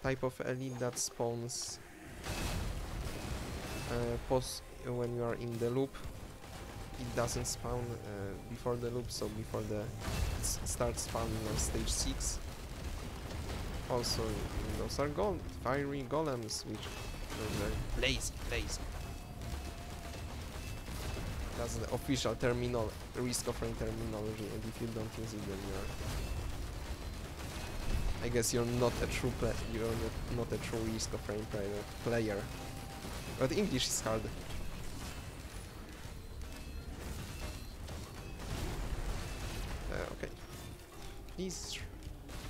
type of elite that spawns when you are in the loop. It doesn't spawn before the loop, so before it starts spawning on stage 6. Also, those are fiery golems, which are lazy. That's the official Risk of Rain terminology, and if you don't use it, then I guess you're not a true Risk of Rain player. But English is hard. Okay.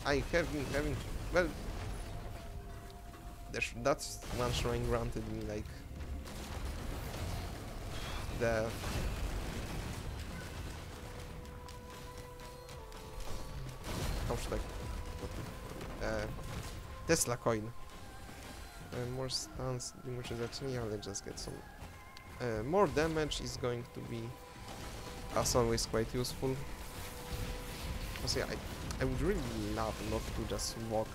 I have been having... Well... That's one shrine granted me, like... The... How should I... Tesla coin. More stuns, yeah, let's just get some... more damage is going to be, as always, quite useful. Also, yeah, I would really love not to just walk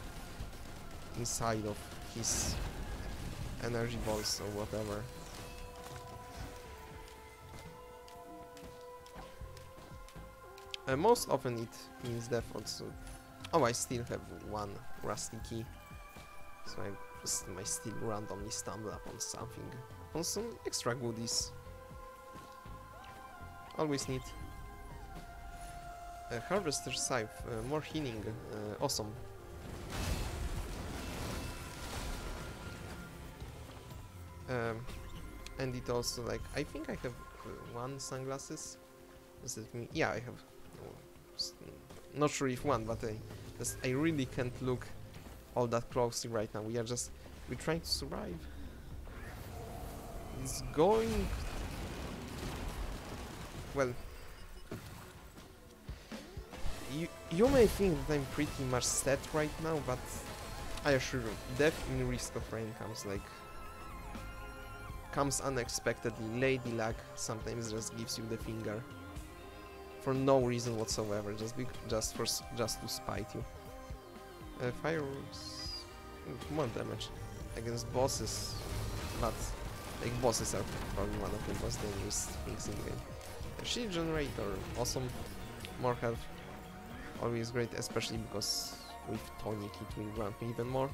inside of his energy balls or whatever. Most often it means death also. Oh, I still have one rusty key, so I just might still randomly stumble upon something, on some extra goodies. Always neat. Harvester Scythe, more healing, awesome. And it also, like, I think I have one sunglasses. Does it mean? Yeah, I have. Not sure if one, but I really can't look all that closely right now. We're trying to survive. It's going well. You may think that I'm pretty much set right now, but I assure you, death in Risk of Rain comes unexpectedly. Lady Luck sometimes just gives you the finger for no reason whatsoever, just to spite you. Fireworks, more damage against bosses, but like bosses are probably one of the most dangerous things in the game. Shield generator, awesome. More health, always great, especially because with tonic it will grant me even more.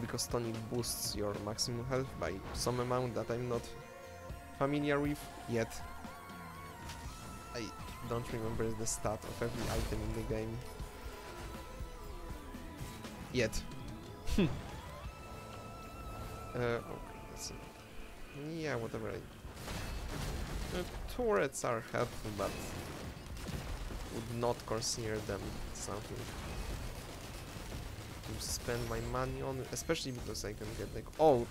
Because tonic boosts your maximum health by some amount that I'm not familiar with yet. I don't remember the stat of every item in the game yet. Okay, let's see. Yeah, whatever. Turrets are helpful, but would not consider them something to spend my money on, especially because I can get like, oh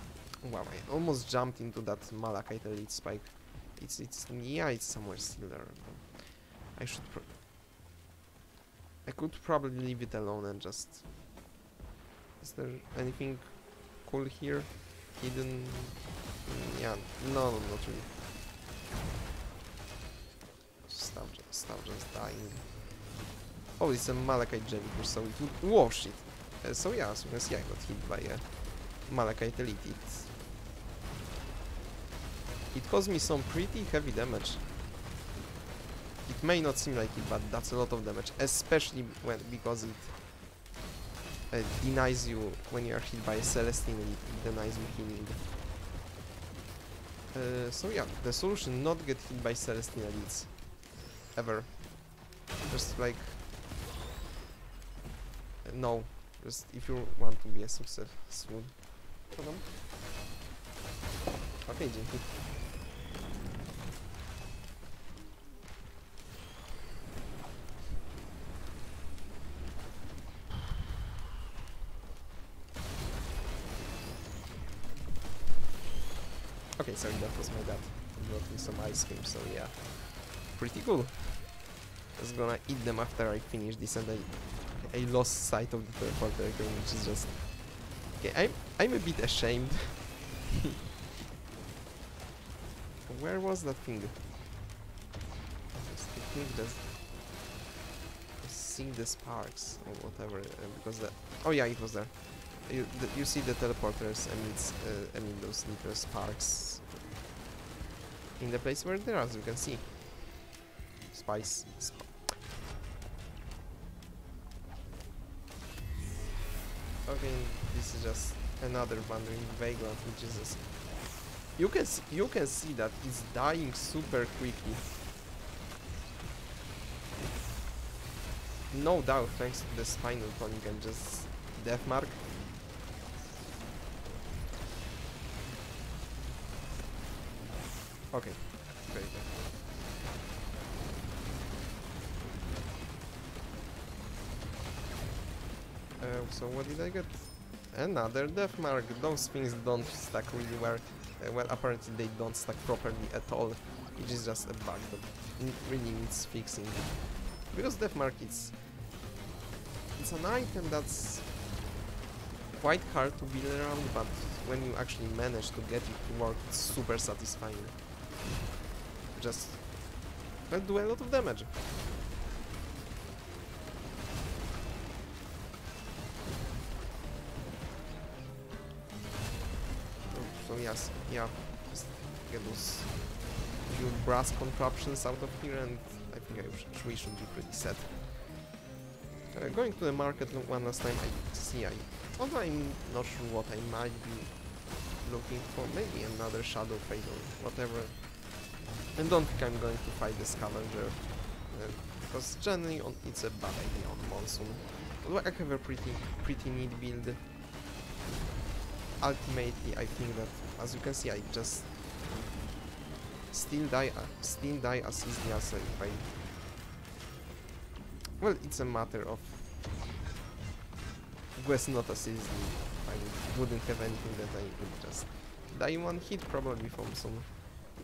wow, I almost jumped into that Malachite Elite Spike. It's somewhere still there. I could probably leave it alone and just... Is there anything cool here? Hidden? Yeah, no, not really. Stuff just dying. Oh, it's a Malachite Jellyfish, so it would... Whoa, shit! So yeah, as you can see, I got hit by a Malachite Elite. It caused me some pretty heavy damage. It may not seem like it, but that's a lot of damage, especially because it denies you when you are hit by a Celestine. It denies you healing. So yeah, the solution: not get hit by Celestine elites ever. Just like no. Just if you want to be a successful. Okay, dzięki. Okay, sorry, that was my dad. He brought me some ice cream, so yeah. Pretty cool. Just gonna eat them after I finish this, and I lost sight of the teleporter again, which is just... Okay, I'm a bit ashamed. Where was that thing? I think just see the sparks or whatever, because that... Oh yeah, it was there. You see the teleporters and it's I mean those little sparks in the place where there are, as you can see. Spice. Okay, this is just another wandering vagrant, which is just... You can see that it's dying super quickly. No doubt, thanks to the Spinel tonic and just death mark. Okay, very good. So what did I get? Another death mark. Those things don't stack really well. Well, apparently they don't stack properly at all, which is just a bug that really needs fixing. Because death mark it's an item that's quite hard to build around, but when you actually manage to get it to work, it's super satisfying. Just do a lot of damage. So yes, yeah, just get those few brass contraptions out of here, and I think we should be pretty set. Going to the market one last time, I Although I'm not sure what I might be looking for, maybe another Shadow Fade or whatever. And don't think I'm going to fight the Scavenger, because generally it's a bad idea on Monsoon. Although I have a pretty neat build. Ultimately, I think that, as you can see, I just still die as easily as if I... Well, it's a matter of... It was not as easily. I wouldn't have anything that I would just die in one hit, probably from some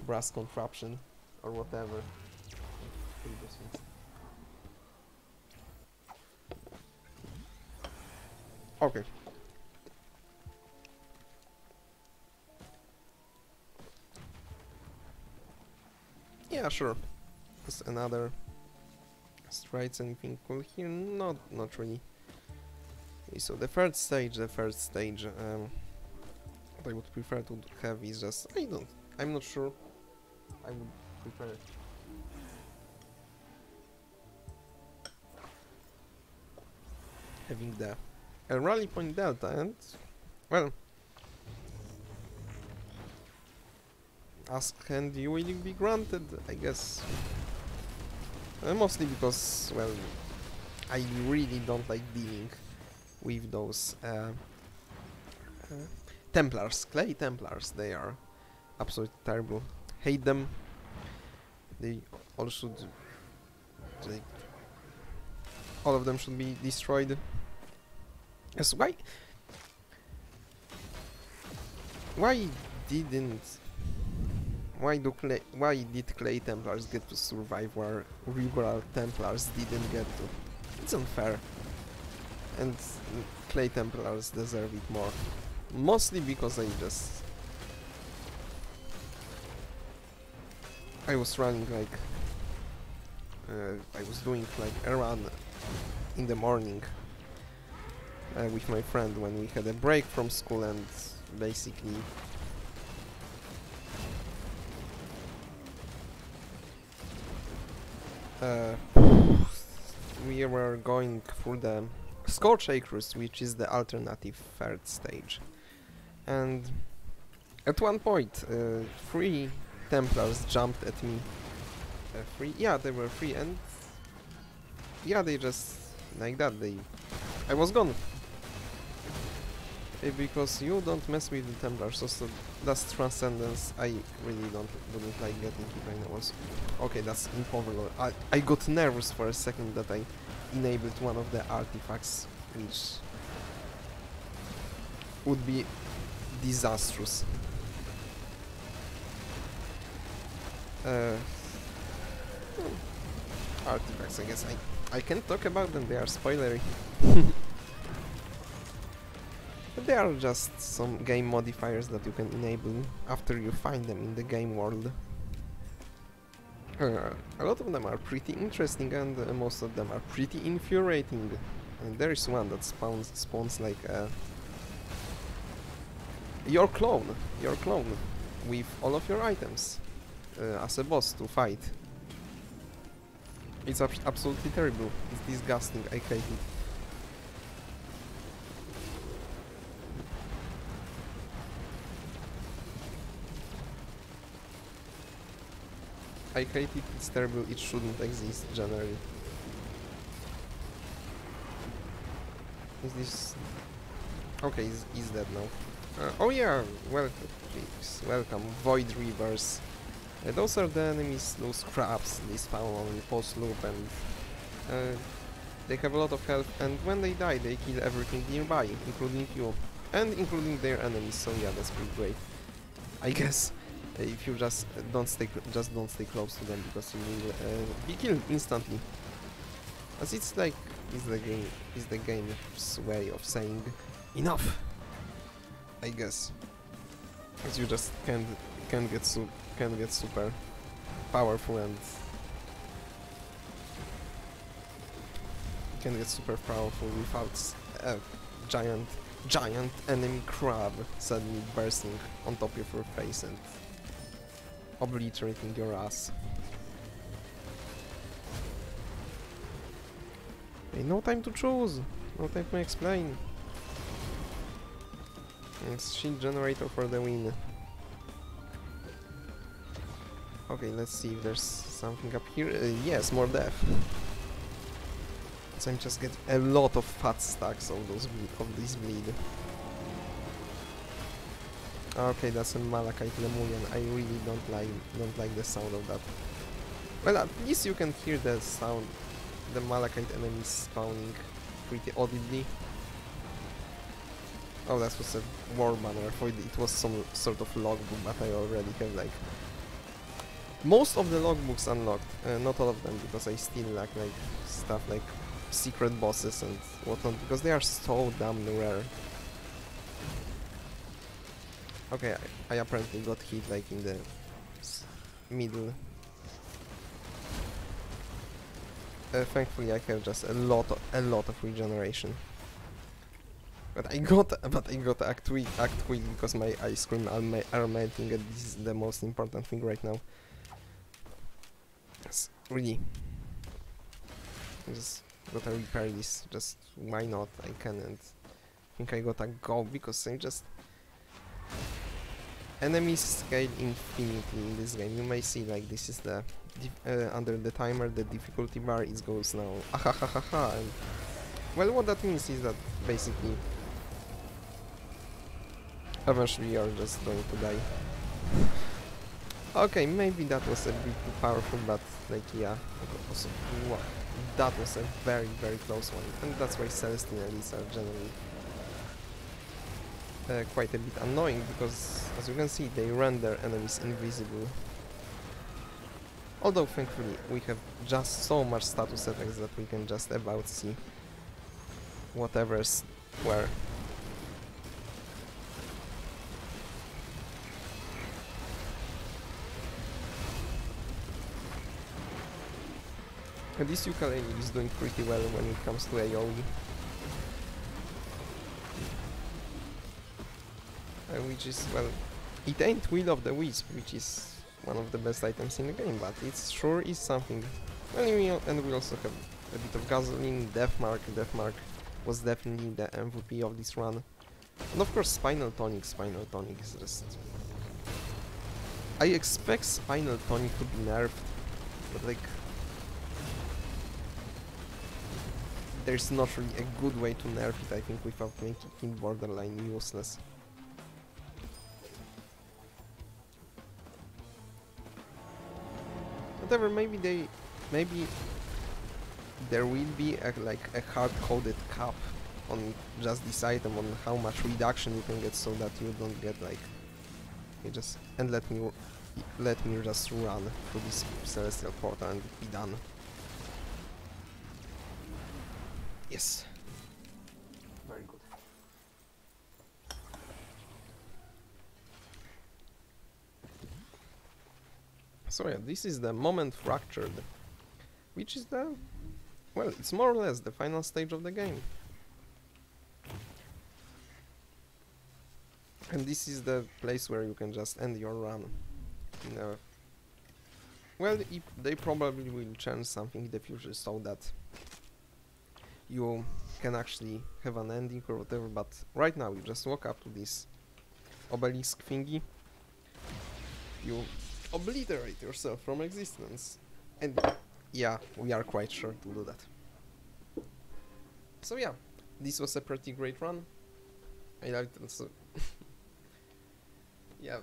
brass contraption or whatever. Okay. Yeah, sure. Just another strides, anything cool here? Not really. Okay, so the third stage, what I would prefer to have is just, I'm not sure. I would prefer having a rally point delta, and, well, ask and you will be granted, I guess. Mostly because, well, I really don't like dealing with those Templars, clay Templars. They are absolutely terrible. Hate them. They all should... all of them should be destroyed. Yes, why did clay Templars get to survive where regular Templars didn't get to? It's unfair. And clay Templars deserve it more. Mostly because I was running like... I was doing like a run in the morning with my friend when we had a break from school, and basically we were going through the Scorch Acres, which is the alternative third stage. And at one point, 3 Templars jumped at me. 3? Yeah, there were 3, and yeah, they just, like that, I was gone. Because you don't mess with the Templars, so that's Transcendence. I really wouldn't like getting hit right now. Okay, that's in Overlord. I got nervous for a second that I enabled one of the artifacts, which would be disastrous. Artifacts, I guess I can't talk about them, they are spoilery. But they are just some game modifiers that you can enable after you find them in the game world. A lot of them are pretty interesting, and most of them are pretty infuriating. And there is one that spawns like your clone with all of your items as a boss to fight. It's absolutely terrible. It's disgusting. I hate it. I hate it, it's terrible, it shouldn't exist generally. Is this... Okay, he's dead now. Oh yeah, welcome, please. Welcome, Void Reavers. Those are the enemies, those crabs, they spawn on post-loop, and they have a lot of health, and when they die they kill everything nearby, including you. And including their enemies, so yeah, that's pretty great. I guess. If you just don't stay close to them, because you will be killed instantly. As it's like is the game's way of saying enough, I guess. As you just can't get super powerful, and can get super powerful without a giant enemy crab suddenly bursting on top of your face and obliterating your ass. Okay, no time to choose, no time to explain. It's shield generator for the win. Okay, let's see if there's something up here. Yes, more death. So I'm just getting a lot of fat stacks of this bleed. Okay, that's a Malachite Lemurian. I really don't like the sound of that. Well, at least you can hear the sound, the Malachite enemies spawning pretty audibly. Oh, that was a war banner. I thought it was some sort of logbook, but I already have like most of the logbooks unlocked. Not all of them, because I still lack like stuff like secret bosses and whatnot, because they are so damn rare. Okay, I apparently got hit like in the middle. Thankfully, I have just a lot of regeneration. But I got act quick because my ice cream are melting, and this is the most important thing right now. Yes, really. I just gotta repair this. Just why not? I can, and I think I gotta go because I'm just. Enemies scale infinitely in this game. You may see like this is the under the timer, the difficulty bar it goes now. Ahahaha. And well, what that means is that basically eventually you're just going to die. Okay, maybe that was a bit too powerful, but like yeah, also, wow, that was a very close one, and that's why Celestine elites are generally quite a bit annoying, because as you can see they render enemies invisible. Although thankfully we have just so much status effects that we can just about see whatever's where. And this ukulele is doing pretty well when it comes to AoE. Which is, well, it ain't Will of the Wisp, which is one of the best items in the game, but it sure is something. Well, and we also have a bit of gasoline. Deathmark was definitely the MVP of this run. And of course Spinel Tonic is just... I expect Spinel Tonic to be nerfed, but like... there's not really a good way to nerf it, I think, without making it borderline useless. Whatever, maybe there will be like a hard-coded cap on just this item, on how much reduction you can get, so that you don't get like and let me just run through this celestial portal and be done. Yes. Very good. So yeah, this is the moment fractured, which is the, well, it's more or less the final stage of the game. And this is the place where you can just end your run. Well, they probably will change something in the future so that you can actually have an ending or whatever, but right now you just walk up to this obelisk thingy, you obliterate yourself from existence, and yeah, we are quite sure to do that. So yeah, this was a pretty great run. I liked it also. Yeah,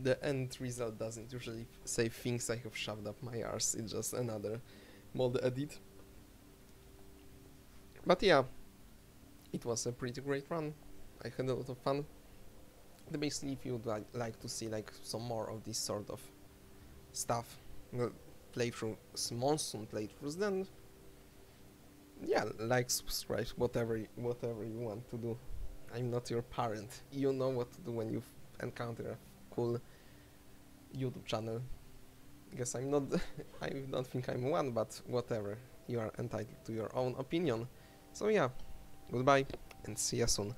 the end result doesn't usually say things I have shoved up my arse, it's just another mod edit. But yeah, it was a pretty great run. I had a lot of fun. Basically, if you'd like to see like some more of this sort of stuff, playthroughs, monsoon playthroughs, then yeah, like, subscribe, whatever you want to do. I'm not your parent. You know what to do when you encounter a cool YouTube channel. Guess I'm not. I don't think I'm one, but whatever. You are entitled to your own opinion. So yeah, goodbye and see you soon.